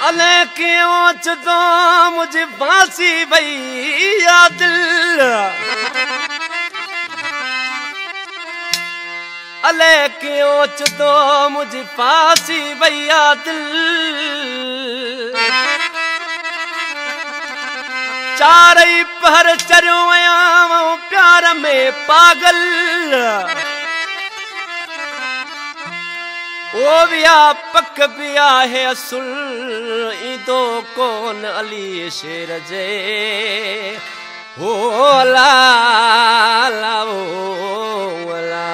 अले क्यों तो मुझे फांसी भैया दिल, अले क्यों तो मुझे फांसी भैया दिल। चारई पहर चरियो आया प्यार में पागल, ओ बिया पक बिया है असुल ईदो कौन अली शेर जे हो ला ला ओ ला।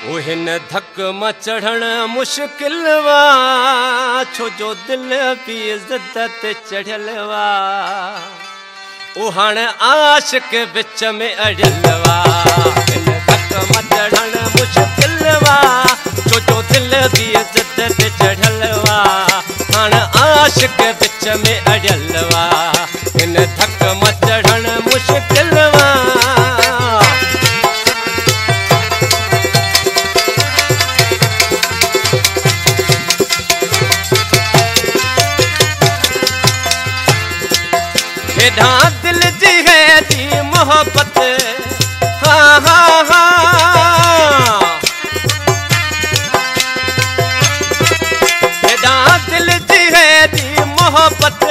ओहिन धक में चढ़ण मुश्किल वा, छो जो दिल भी इज्जत चढ़ल वा। ओ हाणे आशिक बिच में अड़ियल वा, चढ़ण मुश्किल वा, छो जो दिल भी इज्जत चढ़ल वा। हाणे आशिक बिच में अड़ियल वा, इन धक में चढ़ण मुश्किल वा। हेॾा दिल जी है दी मोहब्बत, हाँ हाँ हाँ, हेॾा दिल जी है दी मोहब्बत,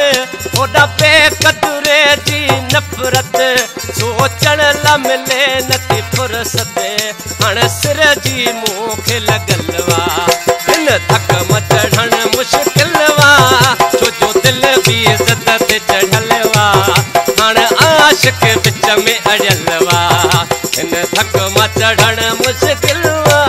होॾा बेक़दरे जी नफ़रत। सोचण ला मिले नथी फुर्सत, हाणे सिर जी मूंखे लॻल वा। हिन धक में चढ़ण मुश्किल वा, छो जो दिल भी इज्जत चढ़ल वा। हाणे आशिक बिच में अड़ियल वा, इन धक में चढ़ण मुश्किल वा।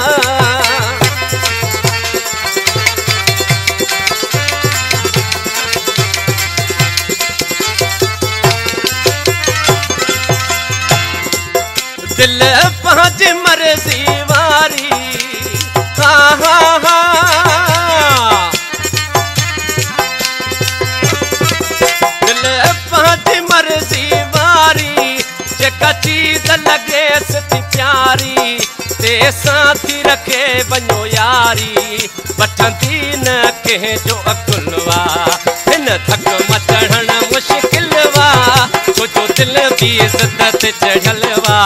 दिल पंहिंजी मर्ज़ी वारी, हाँ हाँ हाँ, दिल पंहिंजी मर्ज़ी वारी। जेका चीज़ लॻेसि थी प्यारी, ते सां थी रखे वञो यारी। वठंदी न कंहिंजो अकुल वा, हिन धक में चढ़ण मुश्किल वा, छो जो दिल भी इज्जत चढ़ल वा।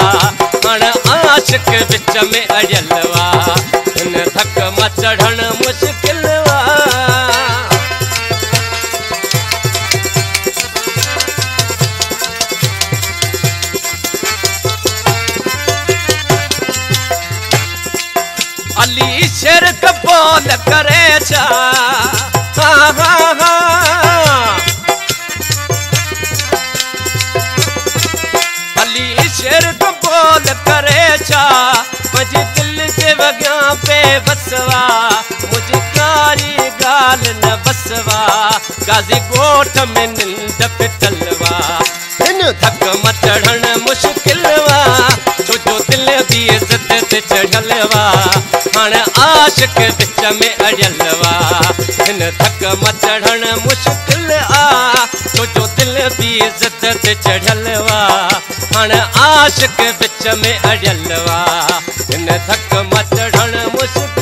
हाणे आशिक बिच में अड़ियल वा, हिन धक में चढ़ण मुश्किल वा। अली शेर कबूल करे छा, हाँ हाँ हाँ, अली शेर कबूल करे छा। मुझे दिल जे वॻियां पे बसवा, मुझे कारी गाल न बसवा। गाज़ी गोठ में निंड पिटल वा, हिन धक में चढ़ण मुश्किल वा, छो जो दिल भी इज्जत चढ़ल वा। हाणे आशिक बिच में अड़ियल वा, हिन धक में चढ़ण मुश्किल आ, छो जो दिल भी इज्जत चढ़ल वा। हाणे आशिक बिच में अड़ियल वा, हिन धक में चढ़ण मुश्किल।